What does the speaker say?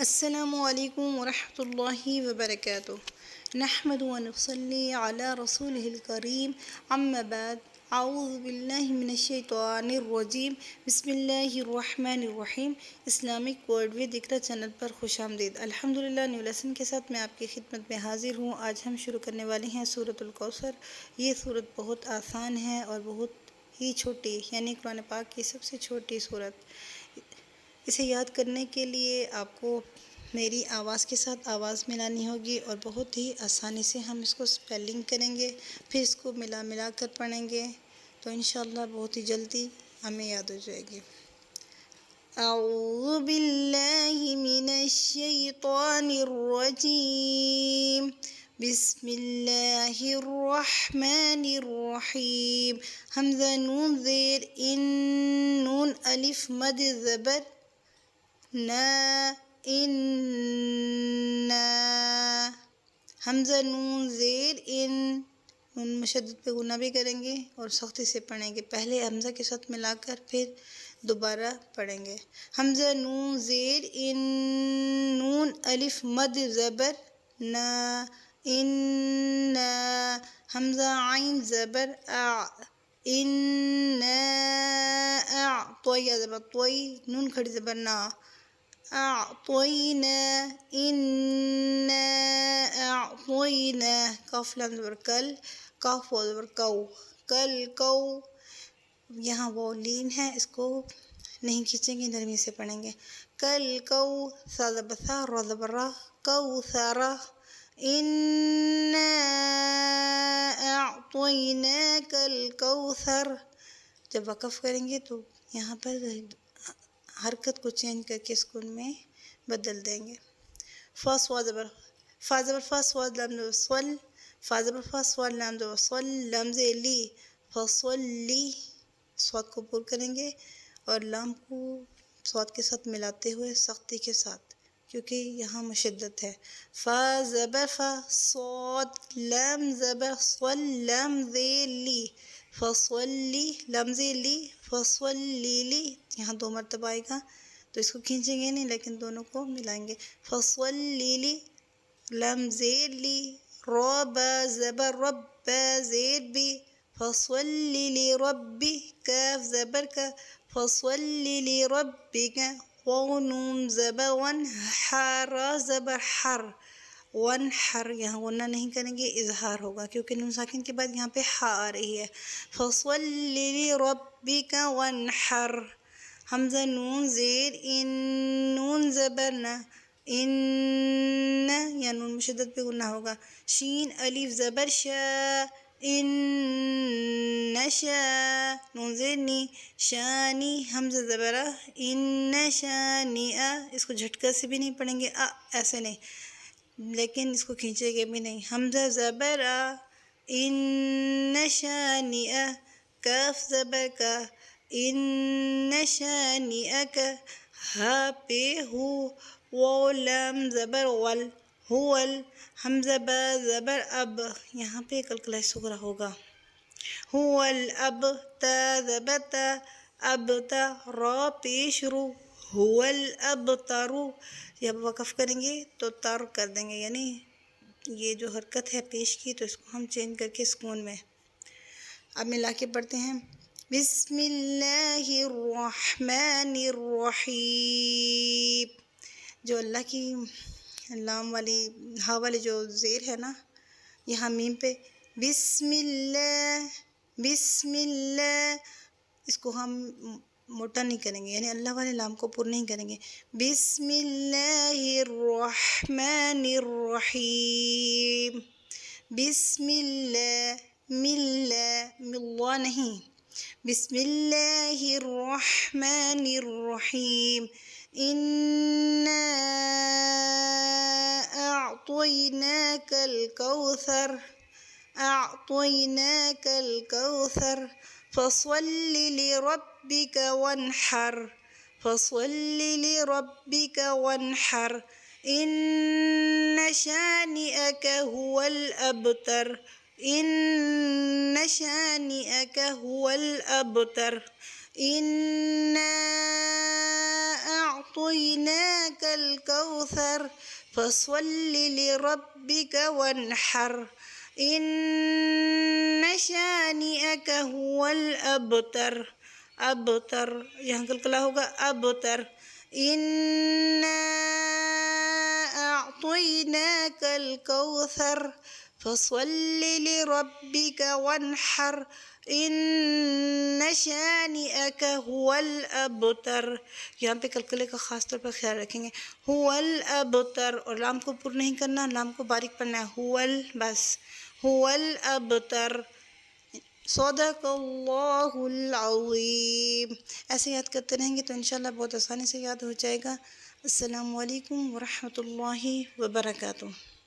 السلام علیکم ورحمۃ اللہ وبرکاتہ۔ نحمد و نصلی علی رسول الکریم، اما بعد، اعوذ باللہ من الشیطان الرجیم، بسم اللہ الرحمن الرحیم۔ Islamic world with Iqra channel پر خوش آمدید۔ الحمدللہ نیو لیسن کے ساتھ میں آپ کی خدمت میں حاضر ہوں۔ آج ہم شروع کرنے والے ہیں سورۃ الکوثر۔ یہ سورت بہت آسان ہے اور بہت ہی چھوٹی، یعنی قرآن پاک کی سب سے چھوٹی سورت۔ اسے یاد کرنے کے لیے آپ کو میری آواز کے ساتھ آواز ملانی ہوگی اور بہت ہی آسانی سے ہم اس کو سپیلنگ کریں گے، پھر اس کو ملا کر پڑھیں گے، تو انشاءاللہ بہت ہی جلدی ہمیں یاد ہو جائے گی۔ اعوذ باللہ من الشیطان الرجیم، بسم اللہ الرحمن الرحیم۔ حمزہ نون زیر ان، نون الف مد زبر نا، اننا۔ حمزہ نون زیر ان، نون مشدد پہ غنہ بھی کریں گے اور سختی سے پڑھیں گے، پہلے حمزہ کے ساتھ ملا کر پھر دوبارہ پڑھیں گے۔ حمزہ نون زیر ان، نون الف مد زبر نا، اننا۔ حمزہ عین زبر اع، انا اعطی زبر طوی، نون کھڑی زبر نا، اعطینا، انا اعطینا۔ کاف لام زبر کل، کاف واو زبر کو، کل کو۔ یہاں وہ لین ہے، اس کو نہیں کھینچیں گے، نرمی سے پڑھیں گے۔ کل کو، سا زبر سا، را زبر را، کوثر۔ انا اعطیناک الکوثر۔ جب وقف کریں گے تو یہاں پر حرکت کو چینج کر کے سکون میں بدل دیں گے۔ فا صاد زبر، فا زبر فا، صاد لام زبر صل، فا زبر فا، صاد لام زبر صل، لام زیر لی، فصلی۔ صاد کو پر کریں گے اور لام کو صاد کے ساتھ ملاتے ہوئے سختی کے ساتھ، کیونکہ یہاں مشدت ہے۔ فا زبر فا، صاد لام زبر صل، لام زیر لی، فصلی، لام زیر لی، فصلی لی۔ یہاں 2 مرتبہ آئے گا تو اس کو کھینچیں گے نہیں، لیکن دونوں کو ملائیں گے۔ فصلی لی، لام زیر لی، را با زبر رب، با زیر بی، فصلی لی ربی، کاف زبر کا، فصلی لی ربک۔ واو نون زبر ون، را زبر حر، ونحر۔ یہاں غنہ نہیں کریں گے، اظہار ہوگا، کیونکہ نون ساکن کے بعد یہاں پہ ہا آ رہی ہے۔ فصلی لی ربک ونحر۔ حمزہ نون زیر ان، نون زبر نا، ان، یا نون مشدد پہ غنہ ہوگا۔ شین الف زبر شا، ان نشا، نون زیر نی، شانی، حمزہ زبر آ، ان شانئ۔ اس کو جھٹکا سے بھی نہیں پڑھیں گے، ایسے نہیں، لیکن اس کو کھینچے گے بھی نہیں۔ حمزہ زبر آ، ان شانئ۔ کاف زبر کا، ان شانئک۔ ہا پہ ہو، واو لام زبر ول، ہول۔ حمزہ با زبر اب، یہاں پہ قلقلہ صغرا ہوگا، هو الاب، تا زبر تا، اب تا، را پیش رو، هو الابتر۔ جب وقف کریں گے تو تر کر دیں گے، یعنی یہ جو حرکت ہے پیش کی، تو اس کو ہم چینج کر کے سکون میں۔ اب ملا کے پڑھتے ہیں۔ بسم اللہ الرحمن الرحیم۔ جو اللہ کی لام والی، ہا والی جو زیر ہے نا، یہاں میم پہ بسم اللہ، بسم اللہ، اس کو ہم موٹا نہیں کریں گے، یعنی اللہ والے لام کو پر نہیں کریں گے۔ بسم اللہ الرحمن الرحیم۔ بسم اللہ، ملا، ملا نہیں، بسم اللہ الرحمن الرحیم۔ انا اعطیناک الکوثر، اعطیناک الکوثر۔ فصل لربک وانحر، فصل لربک وانحر۔ ان شانئک هو الابتر، ان شانئک هو الابتر۔ انا اعطیناک الكوثر فصل لربك وانحر إن شانئك هو الأبتر. ابتر یہاں کلکلا ہوگا ابتر. إنا أعطيناك الكوثر فصل لربك وانحر إن شانئك هو الأبتر. یہاں پہ کلکلے کا خاص طور پر خیال رکھیں گے. هو الأبتر اور لام کو پر نہیں کرنا، لام کو باریک پڑھنا ہے. بس هو الأبتر. صدق اللہ العظیم. ایسے یاد کرتے رہیں گے تو انشاءاللہ بہت آسانی سے یاد ہو جائے گا. السلام علیکم ورحمۃ اللہ وبرکاتہ.